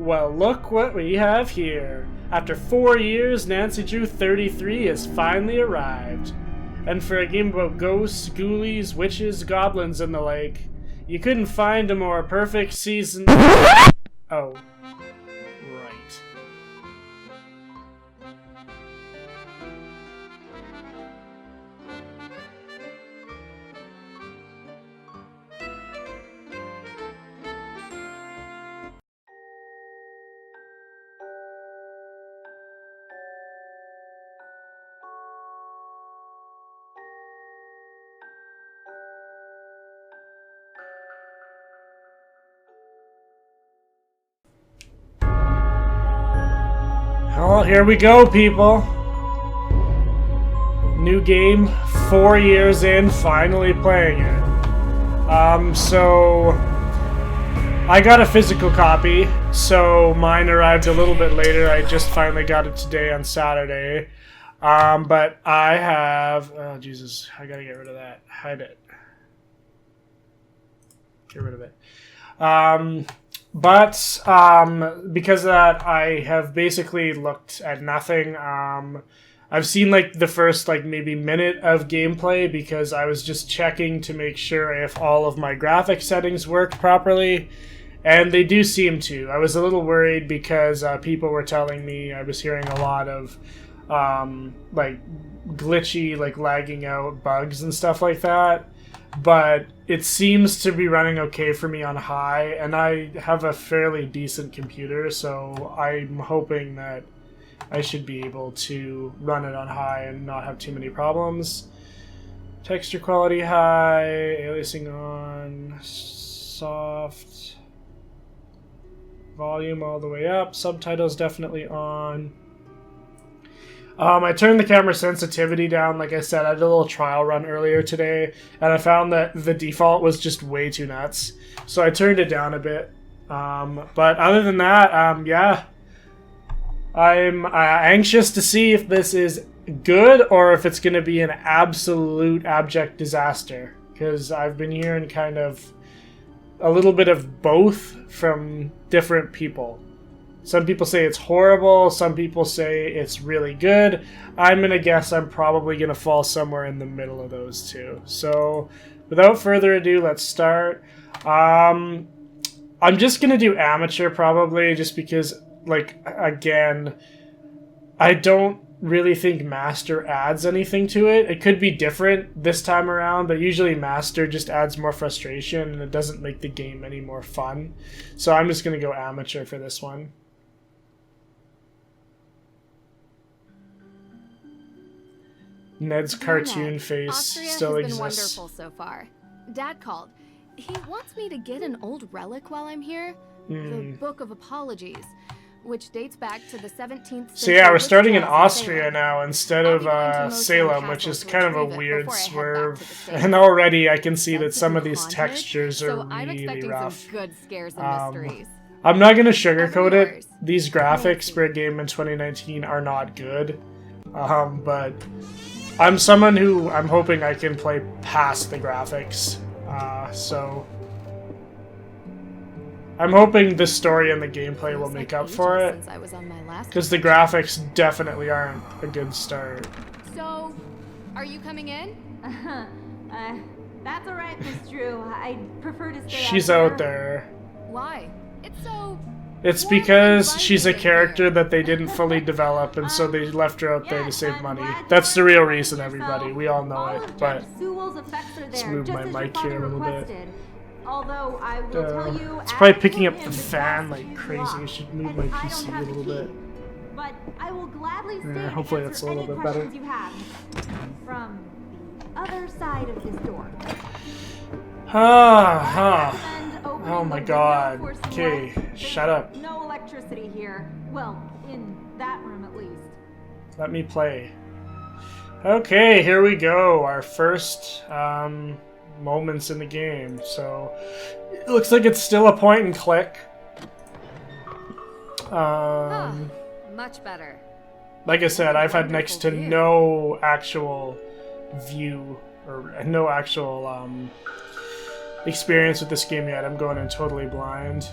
Well, look what we have here. After 4 years, Nancy Drew 33 has finally arrived. And for a game about ghosts, ghoulies, witches, goblins, and the like, you couldn't find a more perfect season. Oh. Right. Well, here we go, people. New game, 4 years in, finally playing it. So I got a physical copy, so mine arrived a little bit later. I just finally got it today on Saturday. But I have, oh Jesus, I gotta get rid of that. Hide it. Get rid of it. But because of that, I have basically looked at nothing. I've seen like the first like maybe minute of gameplay because I was just checking to make sure if all of my graphic settings worked properly, and they do seem to. I was a little worried because people were telling me I was hearing a lot of like glitchy, like lagging out bugs and stuff like that. But it seems to be running okay for me on high, and I have a fairly decent computer, so I'm hoping that I should be able to run it on high and not have too many problems. Texture quality high, aliasing on, soft, volume all the way up, subtitles definitely on. I turned the camera sensitivity down. Like I said, I did a little trial run earlier today, and I found that the default was just way too nuts. So I turned it down a bit. But other than that, yeah. I'm anxious to see if this is good or if it's going to be an absolute abject disaster. Because I've been hearing kind of a little bit of both from different people. Some people say it's horrible, some people say it's really good. I'm going to guess I'm probably going to fall somewhere in the middle of those two. So, without further ado, let's start. I'm just going to do amateur probably, just because, like, again, I don't really think master adds anything to it. It could be different this time around, but usually master just adds more frustration and it doesn't make the game any more fun. So I'm just going to go amateur for this one. Ned's cartoon face Austria still has exists. Been wonderful so far. Dad called. He wants me to get an old relic while I'm here. The Book of Apologies, which dates back to the 17th century. So yeah, we're starting in Austria now instead of Salem, which is kind of a weird swerve. And already I can see that some of these textures are really rough. Some good scares and mysteries. I'm not going to sugarcoat it. These graphics for a game in 2019 are not good. But I'm someone who I'm hoping I can play past the graphics. So I'm hoping the story and the gameplay will make up for it, because the graphics definitely aren't a good start. So, are you coming in? That's alright, Miss Drew. I prefer to stay She's out there. Why? It's so... It's because she's a character that they didn't fully develop, and so they left her out there to save money. That's the real reason, everybody. We all know it, but let's move my mic here a little bit. Although I will tell you, it's probably picking up the fan like crazy. I should move my PC a little bit. But I will gladly stay hopefully that's a little bit better. You have from the other side of this door. Oh my god. Okay, shut up. No electricity here. Well, in that room at least. Let me play. Okay, here we go. Our first moments in the game. So it looks like it's still a point and click. Much better. Like I said, I've had next to no actual view or no actual experience with this game yet. I'm going in totally blind.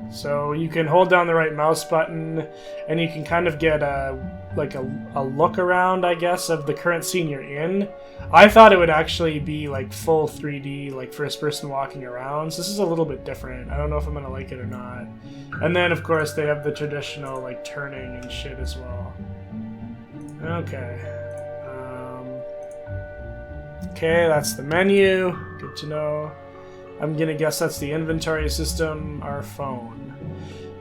So you can hold down the right mouse button, and you can kind of get a look around, I guess, of the current scene you're in. I thought it would actually be like full 3D, like first person walking around. So this is a little bit different. I don't know if I'm gonna like it or not. And then of course they have the traditional like turning and shit as well. Okay. Okay, that's the menu. Good to know. I'm gonna guess that's the inventory system, our phone.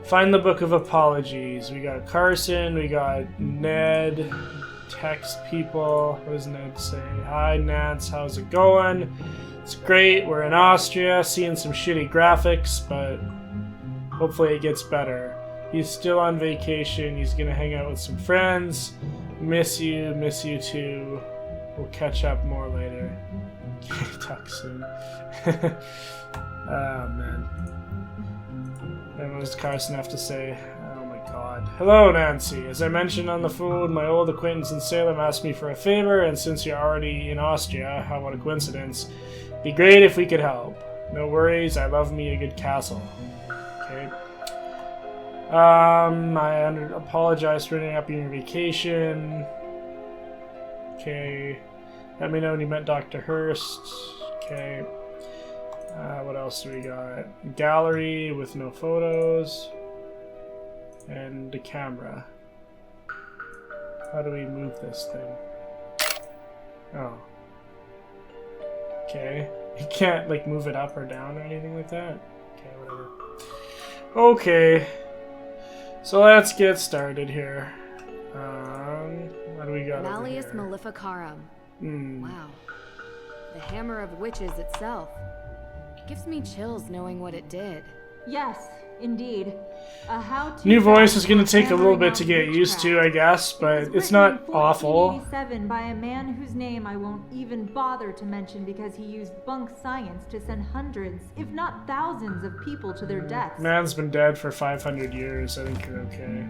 Find the Book of Apologies. We got Carson, we got Ned, text people. What does Ned say? Hi Nance, how's it going? It's great, we're in Austria, seeing some shitty graphics, but hopefully it gets better. He's still on vacation, he's gonna hang out with some friends. Miss you too. We'll catch up more later. Talk soon. Oh man. And what does Carson have to say? Oh my god. Hello Nancy. As I mentioned on the phone, my old acquaintance in Salem asked me for a favor, and since you're already in Austria, how what a coincidence. Be great if we could help. No worries, I love me a good castle. Okay. I apologize for interrupting your vacation. Okay. Let me know when you met Dr. Hurst. Okay. What else do we got? Gallery with no photos. And the camera. How do we move this thing? Oh. Okay. You can't, like, move it up or down or anything like that? Okay, whatever. Okay. So let's get started here. What do we got Malleus over here? Maleficarum. Hmm. Wow. The Hammer of Witches itself. Gives me chills knowing what it did. Yes, indeed. A how-to New voice is guide going to take a little hammering bit out to get used to, witchcraft. I guess, It but was it's written not in awful. 1487 by a man whose name I won't even bother to mention because he used bunk science to send hundreds, if not thousands, of people to their deaths. Man's been dead for 500 years. I think you're okay.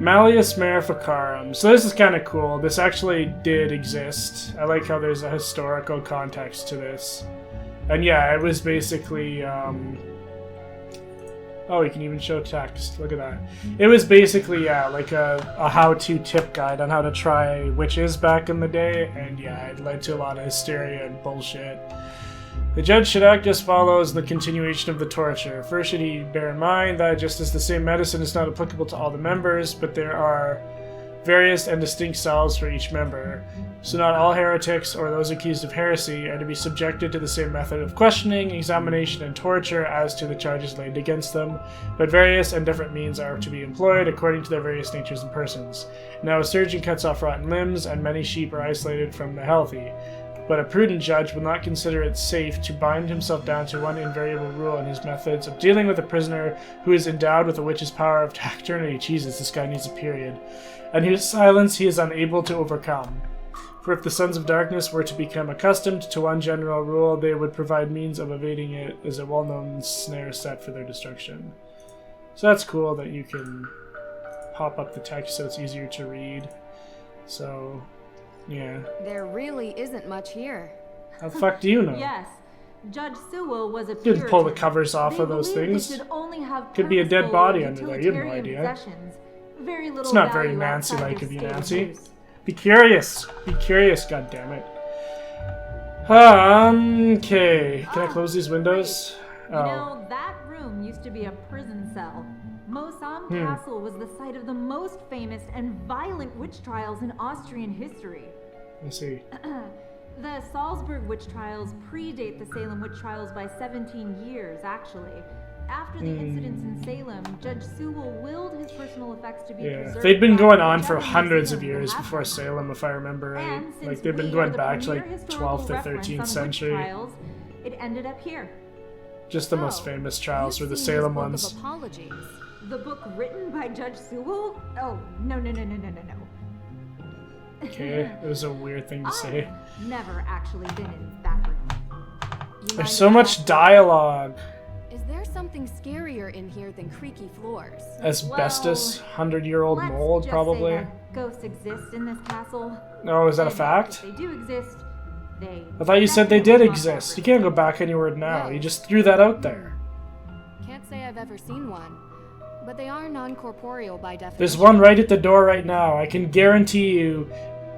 Malleus Maleficarum. So this is kind of cool. This actually did exist. I like how there's a historical context to this. And yeah, it was basically, oh, you can even show text. Look at that. It was basically, yeah, like a how-to tip guide on how to try witches back in the day. And yeah, it led to a lot of hysteria and bullshit. The judge should act as follows in the continuation of the torture. First, should he bear in mind that just as the same medicine is not applicable to all the members, but there are various and distinct styles for each member. So not all heretics or those accused of heresy are to be subjected to the same method of questioning, examination, and torture as to the charges laid against them, but various and different means are to be employed according to their various natures and persons. Now a surgeon cuts off rotten limbs, and many sheep are isolated from the healthy. But a prudent judge will not consider it safe to bind himself down to one invariable rule in his methods of dealing with a prisoner who is endowed with a witch's power of taciturnity. Jesus, this guy needs a period. And whose silence he is unable to overcome. For if the sons of darkness were to become accustomed to one general rule, they would provide means of evading it as a well-known snare set for their destruction. So that's cool that you can pop up the text so it's easier to read. So, yeah. There really isn't much here. How the fuck do you know? Yes. Judge Sewell was a Didn't pull the Puritan. covers off They of those believed things. They should only have Could be a dead purposeful body or under there, you have no utilitarian idea. possessions. Very little It's not very value Nancy-like outside of you, their state Nancy. use. Be curious. Be curious, goddammit. Okay. Can I close these windows? You know, that room used to be a prison cell. Mosan Castle was the site of the most famous and violent witch trials in Austrian history. Let's see. The Salzburg witch trials predate the Salem witch trials by 17 years, actually. After the incidents in Salem, Judge Sewell willed his personal effects to be Yeah, preserved. they'd been by going on for whichever hundreds of museum years will have before them. Salem, if I remember right. And since Like, they've been we going are the back to premier like historical 12th to reference 13th on century. witch trials, it ended up here. Just the most Oh, famous trials were you've the seen his Salem Book ones. Of Apologies. The book written by Judge Sewell? Oh, no. Okay, it was a weird thing to say. I've never actually been in that room. You mind There's so if I much ask- dialogue. Is there something scarier in here than creaky floors? Asbestos, Well, 100-year-old Let's mold, just probably. say that ghosts exist in this castle. Oh, is that a And fact? If they do exist, they. I thought you said they did definitely haunt exist. that You can't go room. back anywhere now. No. You just threw that out there. Can't say I've ever seen one, but they are non-corporeal by definition. There's one right at the door right now. I can guarantee you,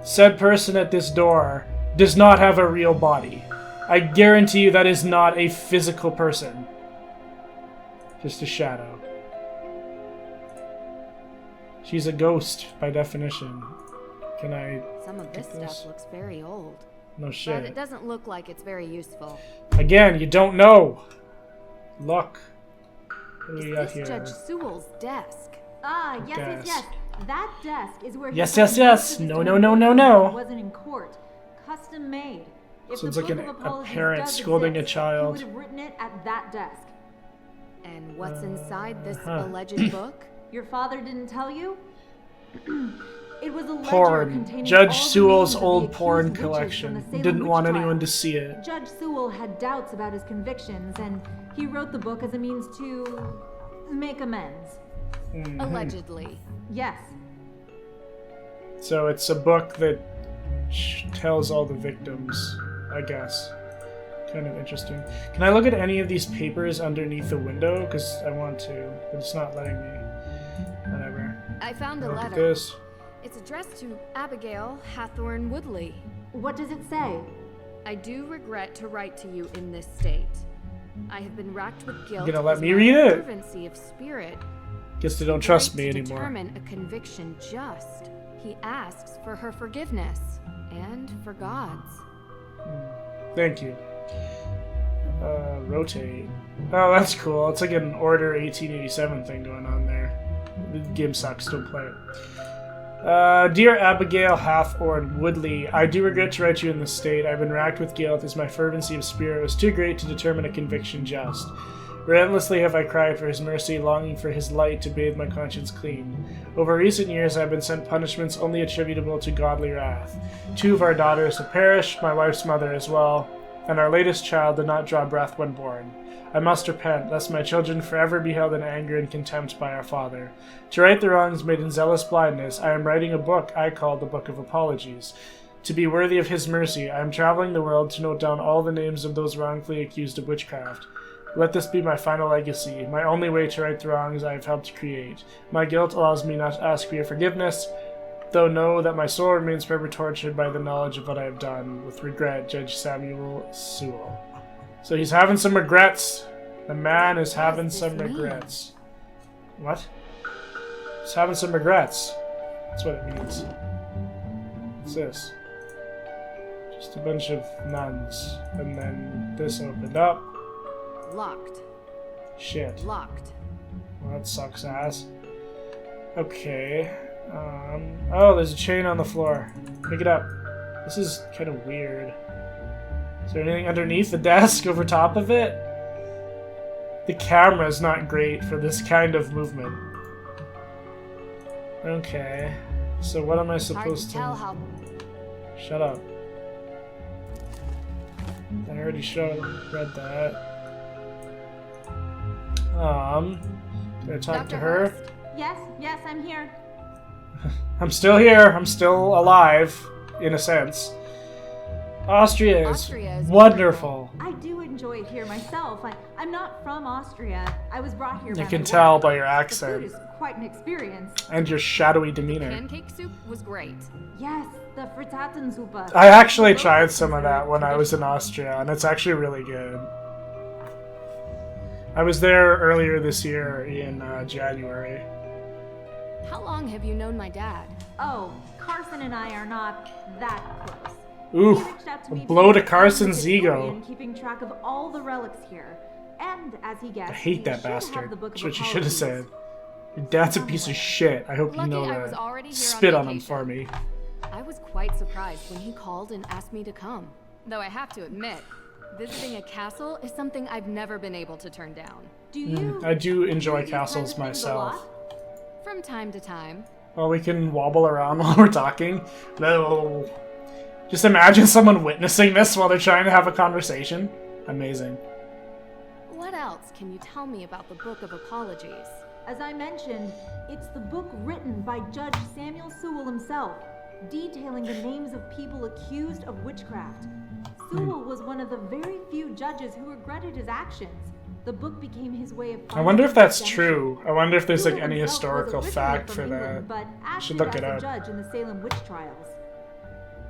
said person at this door does not have a real body. I guarantee you that is not a physical person. Just a shadow. She's a ghost by definition. Can I... Some of this stuff looks very old. No shit. But it doesn't look like it's very useful. Again, you don't know. Look. What do we got Is here? this Judge Sewell's desk? Ah, yes. That desk is where he Yes. put most of his No. It wasn't in court. Custom made. If Sounds the like Book a of Apologies parent does scolding a exist, child. He would have written it at that desk. And what's inside this alleged book? Your father didn't tell you? It was a ledger Porn. containing Judge all the Sewell's names of the old accused porn witches from the collection. Salem Didn't witch want trial. anyone to see it. Judge Sewell had doubts about his convictions, and he wrote the book as a means to make amends. Allegedly. Yes. So it's a book that tells all the victims, I guess. Kind of interesting. Can I look at any of these papers underneath the window? Because I want to, but it's not letting me. Whatever. I found a Look at letter. this. It's addressed to Abigail Hathorne Woodley. What does it say? I do regret to write to you in this state. I have been racked with guilt. You gonna let as me my read it? fervency of spirit. Guess they don't trust Right me to anymore. determine a conviction just. He asks for her forgiveness and for God's. Thank you. Rotate. Oh, that's cool. It's like an Order 1887 thing going on there. The game sucks, don't play it. Dear Abigail Hathorne Woodley, I do regret to write you in this state. I've been racked with guilt as my fervency of spirit was too great to determine a conviction just. Relentlessly have I cried for his mercy, longing for his light to bathe my conscience clean. Over recent years I have been sent punishments only attributable to godly wrath. 2 of our daughters have perished, my wife's mother as well, and our latest child did not draw breath when born. I must repent, lest my children forever be held in anger and contempt by our Father. To right the wrongs made in zealous blindness, I am writing a book I call the Book of Apologies. To be worthy of his mercy, I am traveling the world to note down all the names of those wrongfully accused of witchcraft. Let this be my final legacy, my only way to right the wrongs I have helped to create. My guilt allows me not to ask for your forgiveness, though know that my soul remains forever tortured by the knowledge of what I have done. With regret, Judge Samuel Sewell. So he's having some regrets. The man is having some regrets. What? He's having some regrets. That's what it means. What's this? Just a bunch of nuns. And then this opened up. Locked. Shit. Locked. Well, that sucks ass. Okay. Oh, there's a chain on the floor. Pick it up. This is kind of weird. Is there anything underneath the desk over top of it? The camera's not great for this kind of movement. Okay. So what am I supposed to... Hard to tell how... Shut up. I already read that. Can I talk Dr. to her? Hurst? Yes, I'm here. I'm still here. I'm still alive, in a sense. Austria is wonderful. I do enjoy it here myself. I'm not from Austria. I was brought here by You can my tell work. by your The accent. food is quite an experience. And your shadowy demeanor. Pancake soup was great. Yes, the Frittatensuppe. I actually tried some of that when I was in Austria, and it's actually really good. I was there earlier this year in January. How long have you known my dad? Oh, Carson and I are not that close. Ooh, He reached out to a me blow to become Carson's a historian, ego. keeping track of all the relics here. And as he guessed, I hate we that should have bastard. the Book That's of what you should have Apologies. said. Your dad's a piece of shit. I hope you Lucky know I was that. already here Spit on on him vacation. for me. I was quite surprised when he called and asked me to come. Though I have to admit, visiting a castle is something I've never been able to turn down. Do you? I do enjoy these kinds castles of things a myself. lot? From time to time. Well, we can wobble around while we're talking. No. Just imagine someone witnessing this while they're trying to have a conversation. Amazing. What else can you tell me about the Book of Apologies? As I mentioned, it's the book written by Judge Samuel Sewell himself, detailing the names of people accused of witchcraft. Sewell was one of the very few judges who regretted his actions. The book became his way of I wonder if that's redemption. true. I wonder if there's like Sewell any himself was historical originally fact from for England, that. but Should acted look as it a up. judge in the Salem witch trials.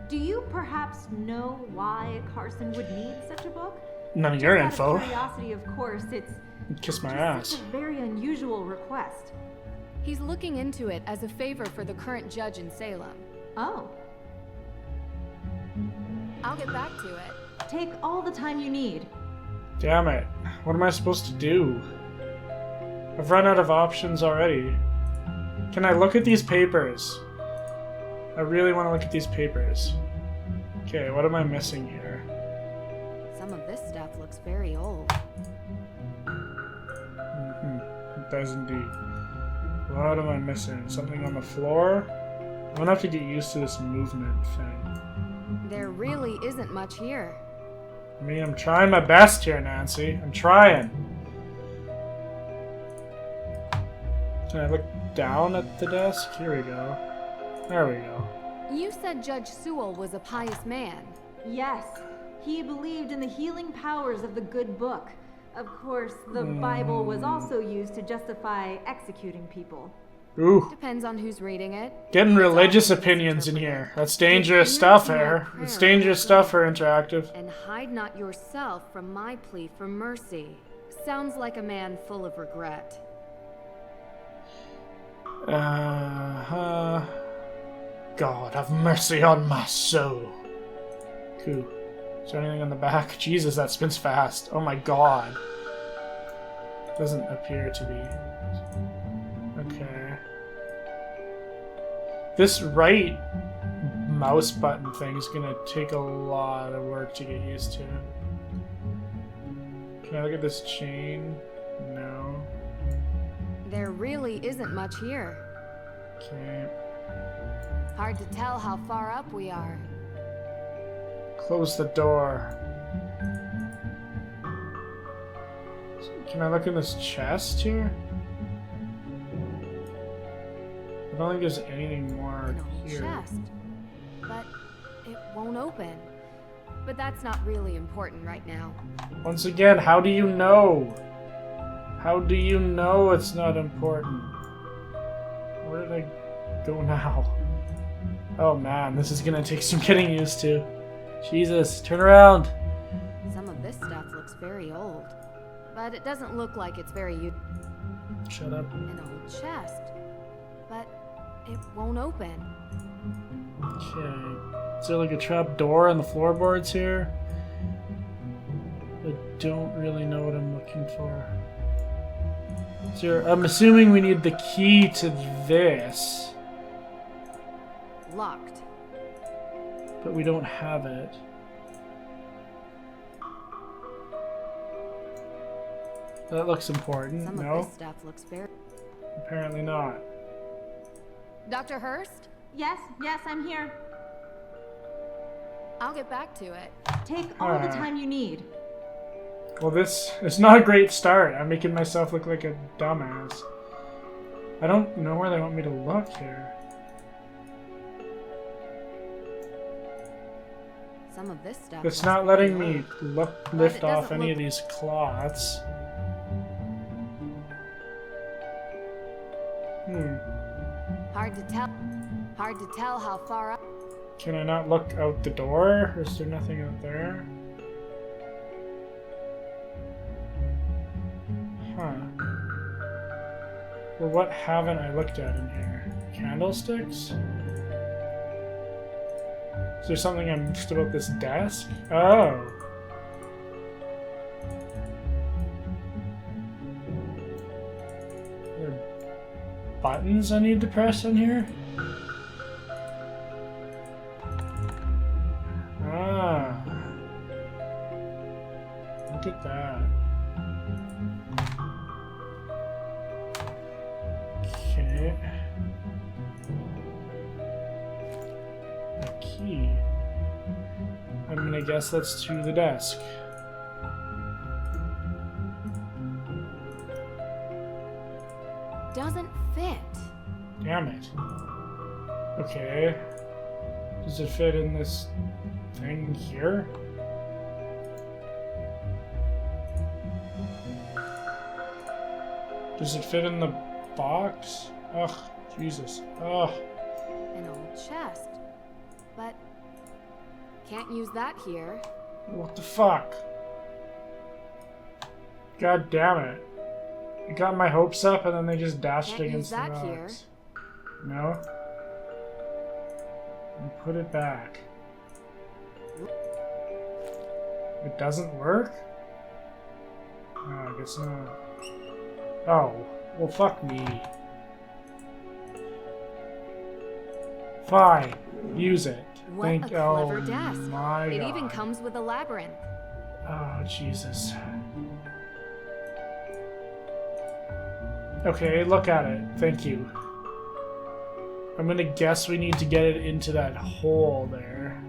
Do you perhaps know why Carson would need such a book? None of your Just out info. of curiosity, of course, it's Kiss my just ass. such a very unusual request. He's looking into it as a favor for the current judge in Salem. Oh, I'll get back to it. take all the time you need. Damn it. What am I supposed to do? I've run out of options already. Can I look at these papers? I really want to look at these papers. Okay, what am I missing here? Some of this stuff looks very old. It does indeed. What am I missing? Something on the floor? I'm gonna have to get used to this movement thing. There really isn't much here. I mean, I'm trying my best here, Nancy. I'm trying. Can I look down at the desk? Here we go. There we go. You said Judge Sewell was a pious man. Yes, he believed in the healing powers of the good book. Of course, the Bible was also used to justify executing people. Ooh. Depends on who's reading it. Getting religious opinions in here. That's dangerous stuff here. It's dangerous stuff for interactive. And hide not yourself from my plea for mercy. Sounds like a man full of regret. God, have mercy on my soul. Cool. Is there anything on the back? Jesus, that spins fast. Oh my god. Doesn't appear to be. Okay. This right mouse button thing is gonna take a lot of work to get used to. Can I look at this chain? No. There really isn't much here. Okay. Hard to tell how far up we are. Close the door. Can I look in this chest here? I don't think there's anything more An old here. chest. But it won't open. But that's not really important right now. Once again, how do you know? How do you know it's not important? Where did I go now? Oh man, this is gonna take some getting used to. Jesus, turn around! Some of this stuff looks very old. But it doesn't look like it's very Shut up. an old chest. But it won't open. Okay. Is there like a trap door on the floorboards here? I don't really know what I'm looking for. Is there, I'm assuming we need the key to this, Locked. but we don't have it. That looks important. Some No? of this stuff looks very... Apparently not. Dr. Hurst? Yes, I'm here. I'll get back to it. Take all the time you need. Well, it's not a great start. I'm making myself look like a dumbass. I don't know where they want me to look here. Some of this stuff It's looks not very letting me old. lift it off doesn't any look- of these cloths. Hard to tell how far up... Can I not look out the door? Or is there nothing out there? Huh. Well, what haven't I looked at in here? Candlesticks? Is there something I missed about this desk? Oh. Are there buttons I need to press in here? Ah. Look at that. Okay. A key. I'm gonna guess that's to the desk. Doesn't fit. Damn it. Okay. Does it fit in this thing here? Does it fit in the box? Ugh, Jesus. Ugh. An old chest. But can't use that here. What the fuck? God damn it. I got my hopes up and then they just dashed Can't against use the that here. rocks. No? And put it back. It doesn't work? Oh, I guess not. Oh, well fuck me. Fine. Use it. What a clever desk. My It God. even comes with a labyrinth. Oh, Jesus. Okay, look at it. Thank you. I'm gonna guess we need to get it into that hole there.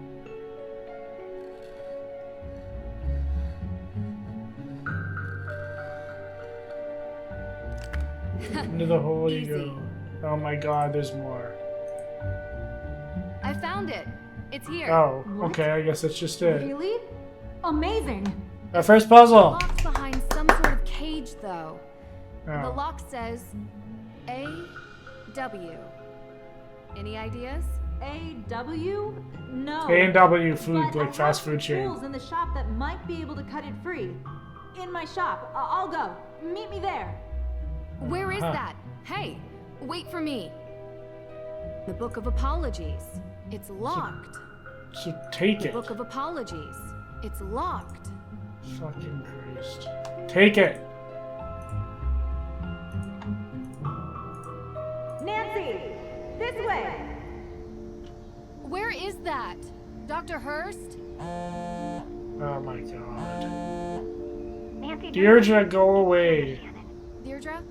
Into the hole you go. Oh my God, there's more. I found it. It's here. Oh, What? okay, I guess that's just it. Really? Amazing. Our first puzzle! Locked behind some sort of cage, though. The Oh. lock says A-W. Any ideas? A-W? No. A&W food, But like I fast have food some chain. tools in the shop that might be able to cut it free. In my shop. I'll go. Meet me there. Where is Huh. that? Hey, wait for me. The Book of Apologies. It's locked. So take The it. Book of Apologies. It's locked. Fucking Christ. Take it! Nancy! This way! Where is that? Dr. Hurst? Oh my God. Nancy, Deirdre, go away. Deirdre,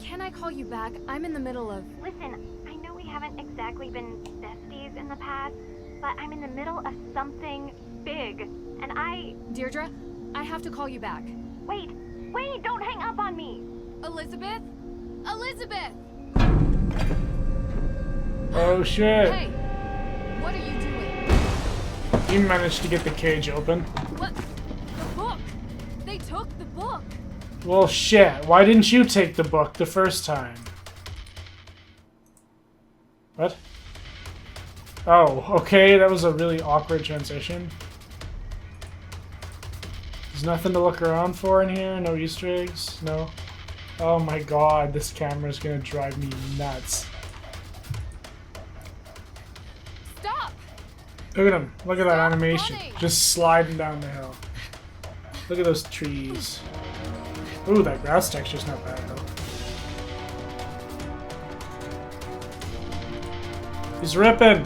can I call you back? I'm in the middle of... listen, I know we haven't exactly been besties in the past, but I'm in the middle of something big, and Deirdre, I have to call you back. Wait, don't hang up on me! Elizabeth? Elizabeth! Oh shit. Hey! What are you doing? You managed to get the cage open. What? The book! They took the book! Well shit, why didn't you take the book the first time? What? Oh, okay, that was a really awkward transition. There's nothing to look around for in here? No Easter eggs? No? Oh my God, this camera's gonna drive me nuts. Stop! Look at him. Look at that Stop animation. running. Just sliding down the hill. Look at those trees. Ooh, that grass texture's not bad though. He's ripping!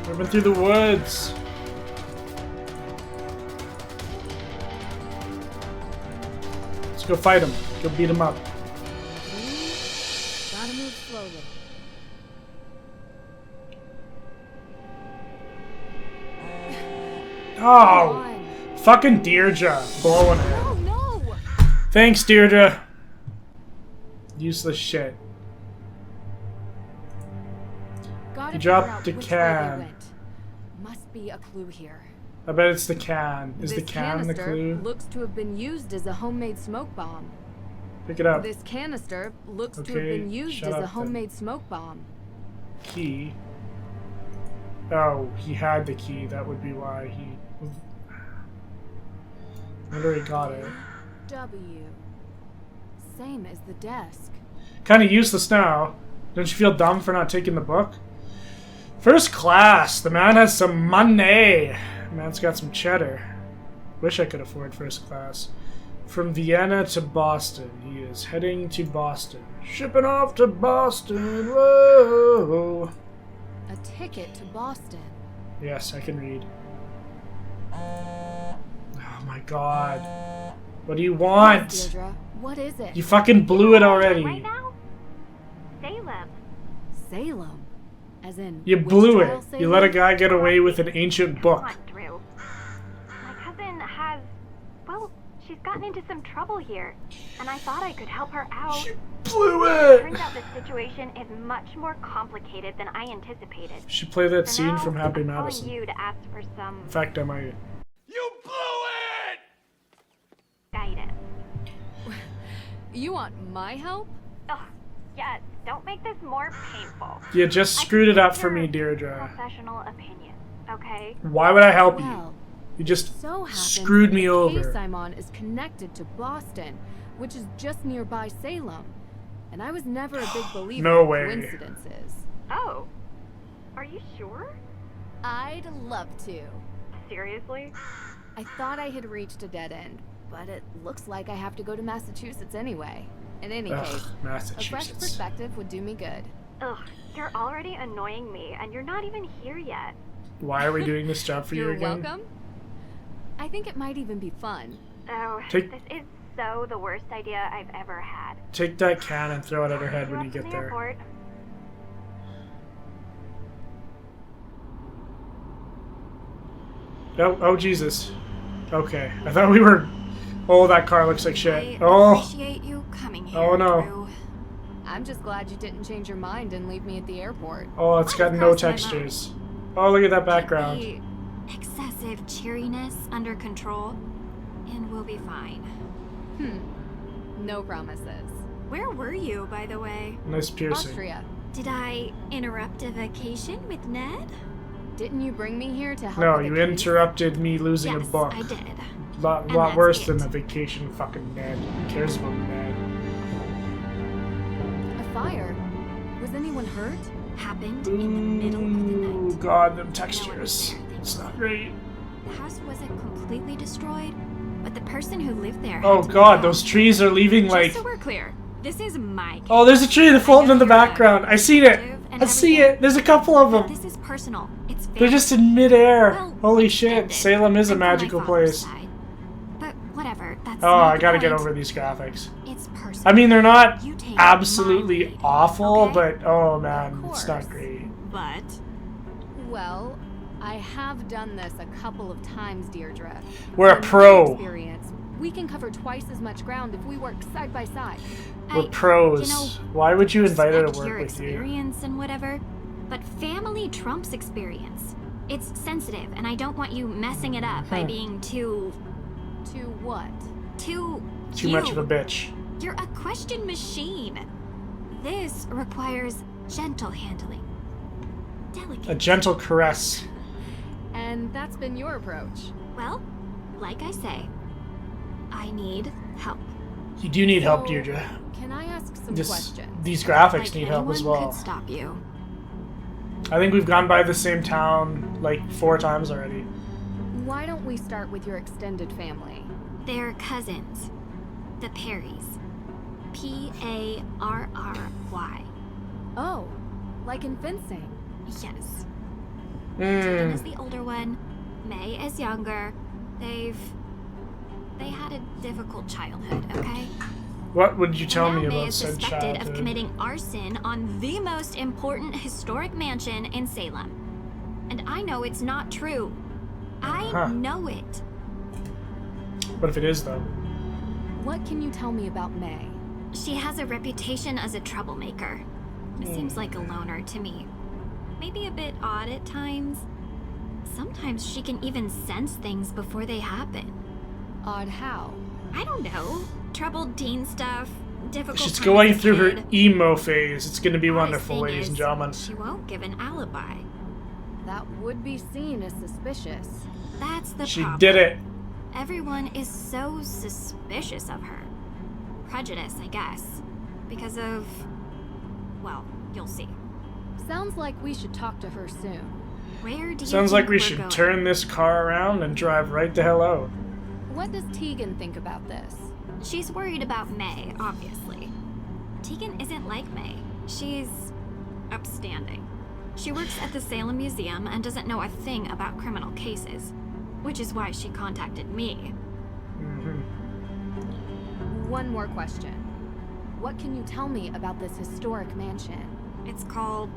Ripping through the woods! Let's go fight him. Go beat him up. Gotta move slowly. Oh! on. Fucking Deirdre. Blowing it. No, no! Thanks, Deirdre. Useless shit. Gotta He figure dropped out the which way can. they went. Must be a clue here. I bet it's the can. Is This the can the canister clue? looks to have been used as a homemade smoke bomb. Pick it up. This canister looks to have Okay, been used shut as up a then. homemade smoke bomb. Key. Oh, he had the key. That would be why he... Wonder he got it. W. Same as the desk. Kind of useless now. Don't you feel dumb for not taking the book? First class. The man has some money. The man's got some cheddar. Wish I could afford first class. From Vienna to Boston. He is heading to Boston. Shipping off to Boston. Whoa. A ticket to Boston. Yes, I can read. Oh my God. What do you want? Deirdre, what is it? You fucking blew it Right already. now? Salem. Salem. As in. You witch blew trial it. You Salem? let a guy get away with an ancient Come book. on, Drew. My cousin has, well, she's gotten into some trouble here, and I thought I could help her out. She blew it! Turns out the situation is much more complicated than I anticipated. She played that For scene now, from Happy I'm calling Madison. you to ask for some In fact, I might. You blew it! guidance. You want my help? Ugh, yes, don't make this more painful. You just I screwed it up for your me, Deirdre. Professional opinion, okay? Why would I help you? Well, You just so happens screwed me the over. case I'm on is connected to Boston, which is just nearby Salem. And I was never a big believer No in way. coincidences. Oh, are you sure? I'd love to. Seriously? I thought I had reached a dead end, but it looks like I have to go to Massachusetts anyway. In any case, a fresh Massachusetts. perspective would do me good. Ugh, you're already annoying me, and you're not even here yet. Why are we doing this job for you You're again? welcome. I think it might even be fun. Oh, Take- this is so the worst idea I've ever had. Take that can and throw it at her head when up you to get the there. airport. Oh, Jesus. Okay. I thought we were... Oh, that car looks like shit. Oh, Appreciate you coming here. Oh, no. Drew. I'm just glad you didn't change your mind and leave me at the airport. oh, it's got no Crossed my mind. textures. Oh, look at that background. Keep the excessive cheeriness under control, and we'll be fine. No promises. Where were you, by the way? Nice piercing. Austria. Did I interrupt a vacation with Ned? Didn't you bring me here to help No, with you a case? interrupted me losing Yes, a book. I did. Lot And lot that's worse it. than a vacation, fucking Ned. Who cares about Ned? A fire? Was anyone hurt? Happened in the middle of the Ooh, night. God, them No one textures. was there, thank It's God. not great. The house wasn't completely destroyed, but the person who lived there. Oh had to God, move those out. trees are leaving like... Just so we're clear, this is my case. Oh, there's a tree, the floating in the background. I seen it. And I see everything. it. There's a couple of But them. this is personal. It's They're family. just in midair. Well, Holy shit, extended. Salem is a I'm from my magical father's place. side. But whatever, that's Oh, not I the gotta get point. over these graphics. It's personal. I mean, they're not You take absolutely my lead, awful, okay? but oh man, Of it's course. not great. But Well, I have done this a couple of times, Deirdre. We're a In my pro. experience, we can cover twice as much ground if we work side by side. We're pros. You know, Why would you invite her to respect work your with you? experience and whatever, but family trumps experience. It's sensitive, and I don't want you messing it up by being too To what? too Much of a you. bitch. You're a question machine. This requires gentle handling. Delicate. A gentle caress. And that's been your approach. Well, like I say, I need help. You do need help, So, Deirdre. Can I ask some This, questions? these graphics Like need help as anyone well. could stop you. I think we've gone by the same town like 4 times already. Why don't we start with your extended family? They're cousins. The Perrys. Parry. Oh, like in fencing. Yes. Tegan is Hmm. the older one. May is younger. They had a difficult childhood, okay? What would you tell now me May about is said suspected childhood? of committing arson on the most important historic mansion in Salem. And I know it's not true. I Huh. know it. What if it is though? What can you tell me about May? She has a reputation as a troublemaker. It seems Hmm. like a loner to me. Maybe a bit odd at times. Sometimes she can even sense things before they happen. Odd how? I don't know. Troubled teen stuff, difficult She's times going as a through her kid. emo phase. It's gonna be Oddest wonderful, thing ladies and is, gentlemen. She won't give an alibi. That would be seen as suspicious. That's the She problem. did it. Everyone is so suspicious of her. Prejudice, I guess. Because of... well, you'll see. Sounds like we should talk to her soon. Where do you Sounds like think we we're should going? turn this car around and drive right the hell out. What does Tegan think about this? She's worried about May, obviously. Tegan isn't like May. She's upstanding. She works at the Salem Museum and doesn't know a thing about criminal cases, which is why she contacted me. Hmm. One more question. What can you tell me about this historic mansion? It's called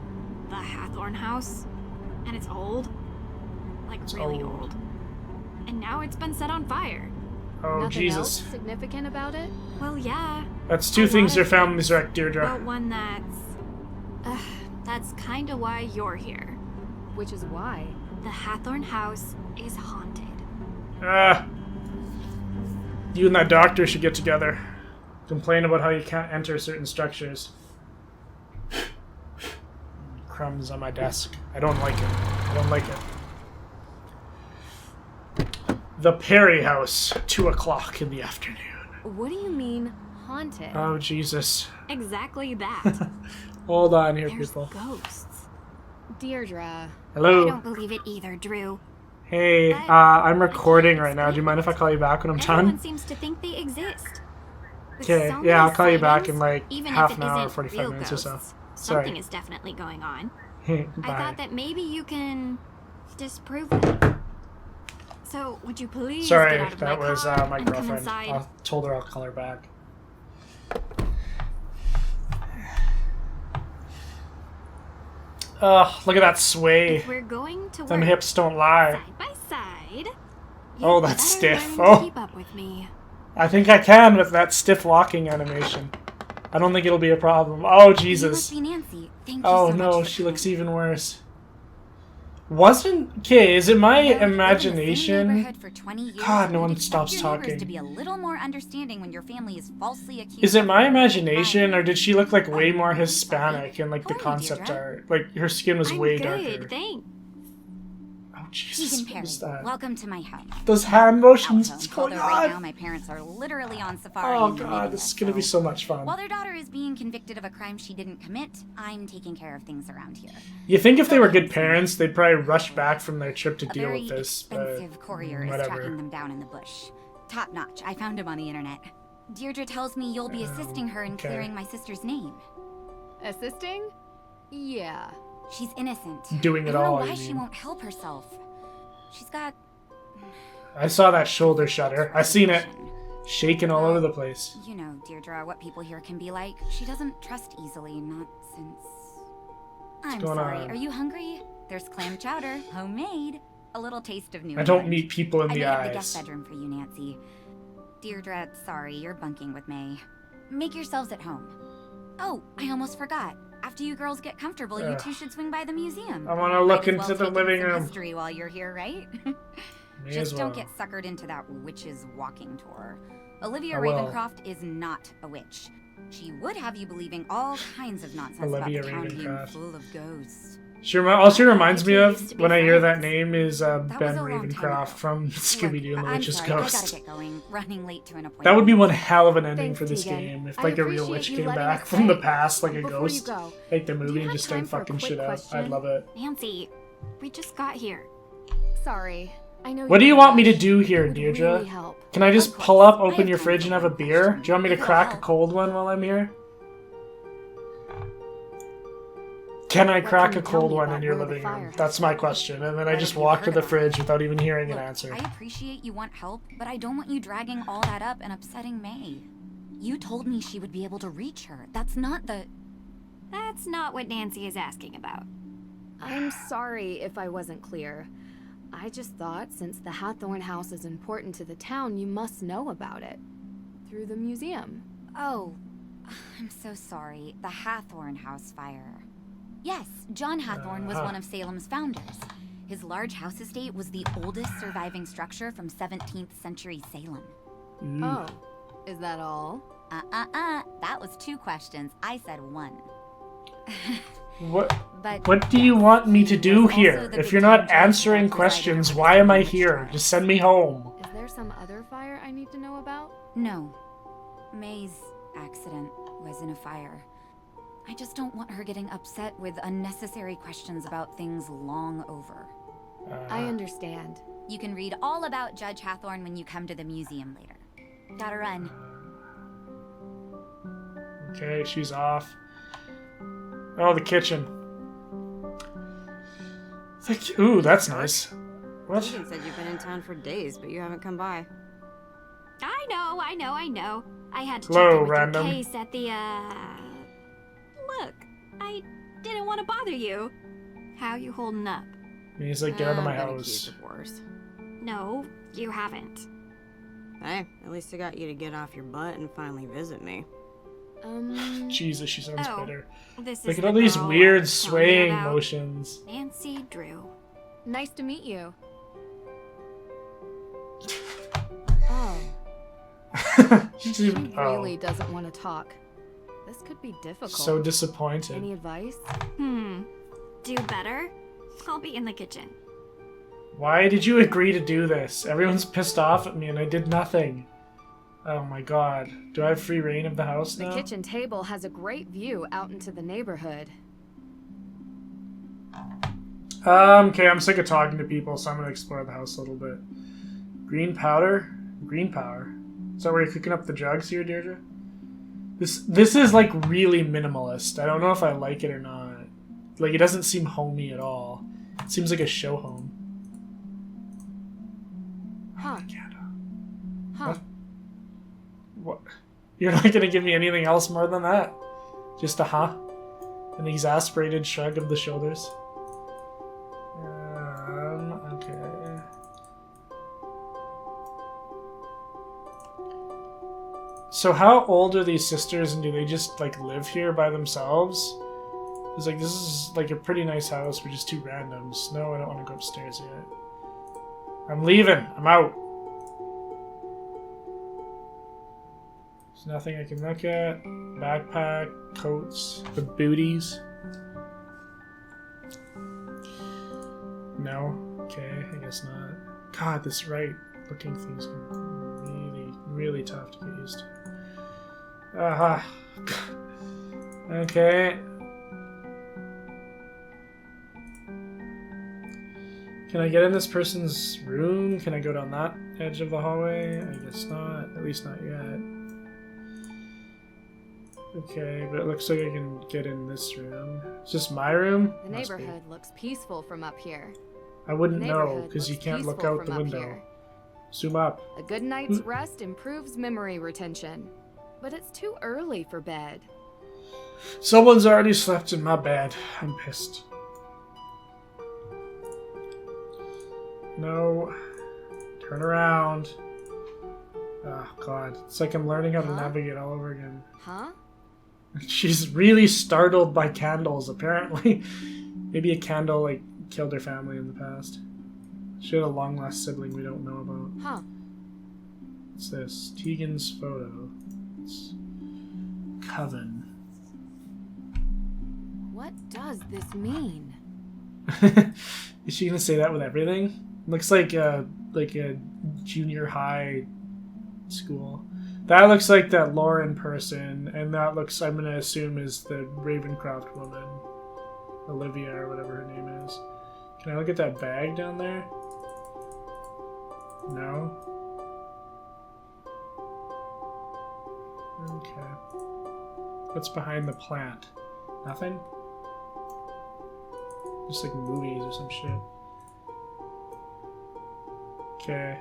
the Hathorn House, and it's old. Like It's really old. old. And now it's been set on fire. Oh, Nothing Jesus. else significant about it? Well, yeah. That's A 2 lot things of your things, families wrecked, Deirdre. But one that's kinda why you're here. Which is why. The Hathorn House is haunted. Ah. You and that doctor should get together. Complain about how you can't enter certain structures. Crumbs on my desk. I don't like it. I don't like it. The Perry House, 2 o'clock in the afternoon. What do you mean, haunted? Oh, Jesus. Exactly that. Hold on here, There's people. ghosts. Deirdre. Hello. I don't believe it either, Drew. Hey, I'm recording right now. Do you mind if I call you back when I'm Everyone done? seems to think they exist. With Okay, so yeah, many I'll call you back in sightings, like even half if an it hour, isn't 45 real minutes or so. ghosts, Sorry. Something is definitely going on. Bye. I thought that maybe you can disprove it. So, would you please Sorry, get out of that my was car my and come girlfriend. inside? I told her I'll call her back. Ugh, look at that sway. If we're going to Them work hips don't lie. side by side, Oh, you'd that's better stiff. learn to Oh. keep up with me. I think I can with that stiff walking animation. I don't think it'll be a problem. Oh, You Jesus. must be Nancy. Thank you Oh, so much no, for she looks coming. even worse. Wasn't... Okay, is it my You know, you've lived in the same imagination? neighborhood for 20 years, God, no and one you'd expect stops your neighbors talking. to be a little more understanding when your family is falsely accused. Is it of my murder and imagination, crime. or did she look like way more I'm Hispanic sorry. in like the How are you, concept Deirdre? art? Like her skin was I'm way good, darker. thanks. Oh Jesus, Tegan what Perry, was that? welcome to my home. Those hand motions, Out what's home, going although right now on? my parents are literally on safari. Oh in God, Namibia, this is gonna be so much fun. While their daughter is being convicted of a crime she didn't commit, I'm taking care of things around here. You think if they were good parents, they'd probably rush back from their trip to A deal very with this, but expensive courier is whatever. tracking them down in the bush. Top notch. I found him on the internet. Deirdre tells me you'll be assisting her in okay. clearing my sister's name. Assisting? Yeah. She's innocent. Doing it I don't all, know you why she mean. won't help herself. She's got I saw that shoulder shudder. I seen it shaking all over the place. You know, Deirdre, what people here can be like. She doesn't trust easily, not since... I'm going sorry, on? are you hungry? There's clam chowder, homemade. A little taste of New I don't England. meet people in I the made up the guest eyes. bedroom for you, Nancy. Deirdre, sorry, you're bunking with May. Make yourselves at home. Oh, I almost forgot. After you girls get comfortable, you two should swing by the museum. I want to look Might as into well the take in living some room. history while you're here, right? May Just as well. don't get suckered into that witch's walking tour. Olivia I will. Ravencroft is not a witch. She would have you believing all kinds of nonsense Olivia about the town being Ravencroft. full of ghosts. All she reminds me used of to be when I hear that friends. name is Ben was a long time Ravencroft ago. from Scooby-Doo and the I'm Witch's sorry, I gotta Ghost. get going. Running late to an appointment. That would be one hell of an ending Thanks, for this Tegan. game if I like a real appreciate witch you came letting back us from the stay. past like a Before ghost, you go, like the do movie you and have just started time for a fucking quick shit up. question? I'd love it. Nancy, we just got here. sorry. I know. What do you're you in a want me to rush. do here, It would Deirdre? really help. Can I just Of course. pull up, I open have your time fridge, for and have a one beer? question. Do you want me to It'll crack a help. cold one while I'm here? Can I What crack can a you tell cold me one about in your where the living room? firehouse That's my is? question. And then I What just have you walk to heard the about fridge it? without even hearing an Look, answer. I appreciate you want help, but I don't want you dragging all that up and upsetting May. You told me she would be able to reach her. That's not the... That's not what Nancy is asking about. I'm sorry if I wasn't clear. I just thought since the Hathorn House is important to the town, you must know about it. Through the museum. Oh, I'm so sorry. The Hathorn House fire. Yes, John Hathorn was one of Salem's founders. His large house estate was the oldest surviving structure from 17th century Salem. Oh, is that all? That was 2 questions. I said 1. What? But What do you want me to do was also here? the If you're big not time answering judge who presided questions, over why the am I Salem witch here? trials. Just send me home. Is there some other fire I need to know about? No. May's accident was in a fire. I just don't want her getting upset with unnecessary questions about things long over. I understand. You can read all about Judge Hathorn when you come to the museum later. Gotta run. Okay, she's off. Oh, the kitchen. Ooh, that's nice. What? Tegan said you've been in town for days, but you haven't come by. I know. I had to Hello, check in with random. your case at the, Look, I didn't want to bother you. How you holding up? He's like, get out of my I've been house. accused of worse. No, you haven't. Hey, at least I got you to get off your butt and finally visit me. Jesus, she sounds Oh, bitter. This Look is at the all these girl I weird was telling you swaying about. motions. Nancy Drew. Nice to meet you. Oh. She really doesn't want to talk. This could be difficult. So disappointed. Any advice? Do better? I'll be in the kitchen. Why did you agree to do this? Everyone's pissed off at me and I did nothing. Oh my god. Do I have free reign of the house now? The kitchen table has a great view out into the neighborhood. Okay, I'm sick of talking to people, so I'm gonna explore the house a little bit. Green powder? Green power. Is that where you're cooking up the drugs here, Deirdre? This is like really minimalist. I don't know if I like it or not. Like, it doesn't seem homey at all. It seems like a show home. Huh. Huh? What? You're not gonna give me anything else more than that? Just a huh? An exasperated shrug of the shoulders? Okay. So how old are these sisters, and do they just, like, live here by themselves? It's like, this is, like, a pretty nice house. We're just two randoms. No, I don't want to go upstairs yet. I'm leaving. I'm out. There's nothing I can look at. Backpack, coats, the booties. No? Okay, I guess not. God, this right-looking thing's really, really tough to get used to. Aha. Okay. Can I get in this person's room? Can I go down that edge of the hallway? I guess not. At least not yet. Okay, but it looks like I can get in this room. Is this my room? The neighborhood looks peaceful from up here. I wouldn't know, because you can't look out the window. Zoom up. A good night's rest improves memory retention. But it's too early for bed. Someone's already slept in my bed. I'm pissed. No. Turn around. Oh, God. It's like I'm learning how to navigate all over again. Huh? She's really startled by candles, apparently. Maybe a candle, like, killed her family in the past. She had a long-lost sibling we don't know about. Huh. What's this? Tegan's photo. It's Coven. What does this mean? Is she gonna say that with everything? Looks like a junior high school. That looks like that Lauren person, and that looks, I'm gonna assume, is the Ravencroft woman. Olivia, or whatever her name is. Can I look at that bag down there? No? Okay. What's behind the plant? Nothing? Just like movies or some shit. Okay.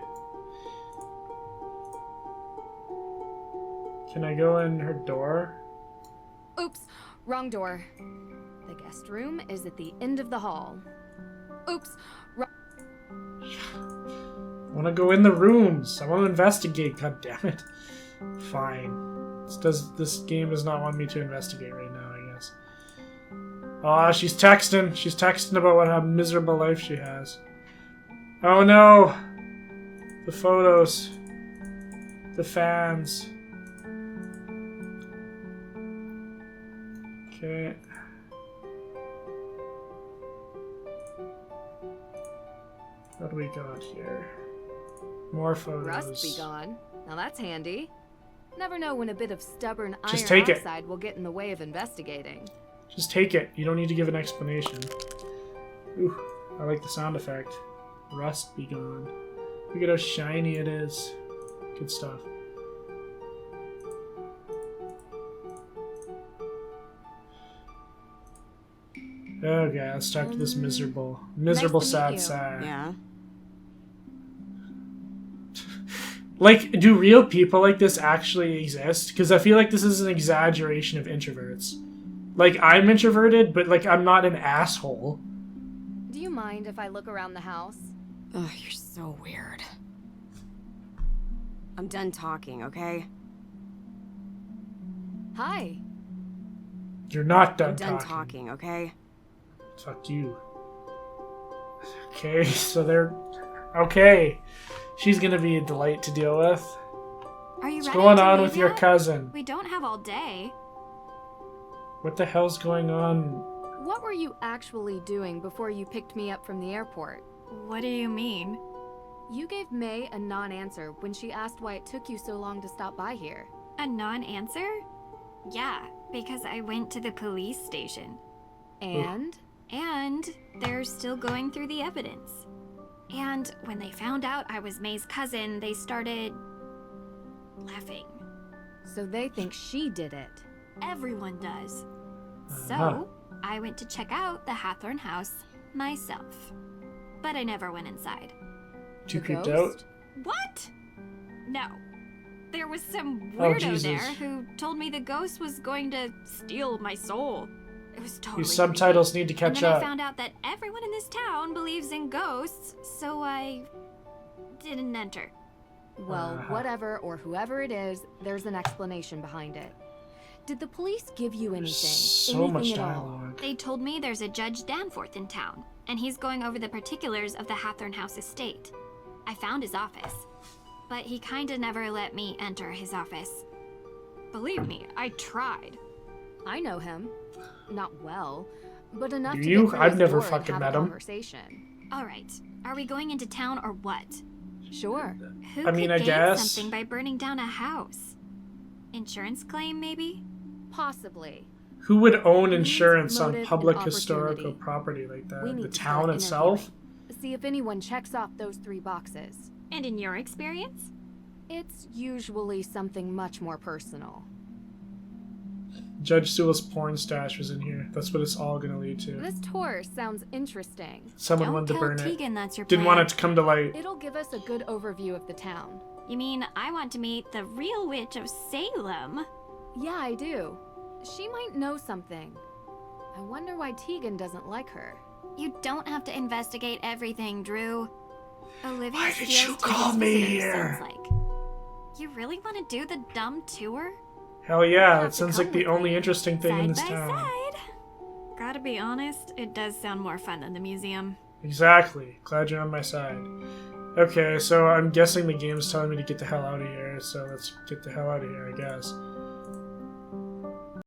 Can I go in her door? Oops, wrong door. The guest room is at the end of the hall. Oops, I want to go in the rooms. I want to investigate. God damn it. Fine. This game does not want me to investigate right now, I guess. Aw, she's texting. She's texting about what a miserable life she has. Oh no! The photos. The fans. Okay. What do we got here? More photos. Rust be gone. Now that's handy. Never know when a bit of stubborn Just iron take oxide will get in the way of investigating. Just take it. You don't need to give an explanation. Ooh, I like the sound effect. Rust be gone. Look at how shiny it is. Good stuff. Okay, let's talk to this miserable nice to meet sad you. sack. Yeah. Like, do real people like this actually exist? Because I feel like this is an exaggeration of introverts. Like, I'm introverted, but, like, I'm not an asshole. Do you mind if I look around the house? Ugh, you're so weird. I'm done talking, okay? Hi. You're not done I'm done talking. talking, okay? Fuck you. Okay, so they're... Okay. She's gonna be a delight to deal with. Are Are you What's ready going to on leave with your yet? cousin? We don't have all day. What the hell's going on? What were you actually doing before you picked me up from the airport? What do you mean? You gave May a non-answer when she asked why it took you so long to stop by here. A non-answer? Yeah, because I went to the police station. And? And they're still going through the evidence. And when they found out I was May's cousin, they started laughing. So they think she did it. Everyone does. Uh-huh. So, I went to check out the Hathorn house myself. But I never went inside. Too The creeped ghost? out? What? No. There was some Oh, weirdo Jesus. there who told me the ghost was going to steal my soul. It was totally These subtitles need to creepy. And catch then I up. found out that everyone in this town believes in ghosts, so I didn't enter. Well, Uh-huh. whatever or whoever it is, there's an explanation behind it. Did the police give you anything? So anything much at all? dialogue. They told me there's a Judge Danforth in town, and he's going over the particulars of the Hathorn House estate. I found his office, but he kinda never let me enter his office. Believe me, I tried. I know him. Not well, but enough Do to you? get through I've his never door and fucking have met a him. conversation. Alright, are we going into town or what? Sure. Who I mean, could I gain guess. something by burning down a house? Insurance claim, maybe? Possibly. Who would own Means, insurance on motive, public and historical opportunity. property like that? We need The to town start itself? interviewing. See if anyone checks off those 3 boxes. And in your experience? It's usually something much more personal. Judge Sewell's porn stash was in here. That's what it's all gonna lead to. This tour sounds interesting. Someone Don't wanted to tell burn Tegan it. that's your Didn't plan. want it to come to light. It'll give us a good overview of the town. You mean I want to meet the real witch of Salem? Yeah, I do. She might know something. I wonder why Tegan doesn't like her. You don't have to investigate everything, Drew. Olivia Why did steals you call Tegan's me visitors, here? sounds like. You really want to do the dumb tour? Hell yeah, have that to sounds come like the with only me. interesting thing in Side this by town. side. Gotta be honest, it does sound more fun than the museum. Exactly. Glad you're on my side. Okay, so I'm guessing the game's telling me to get the hell out of here, so let's get the hell out of here, I guess.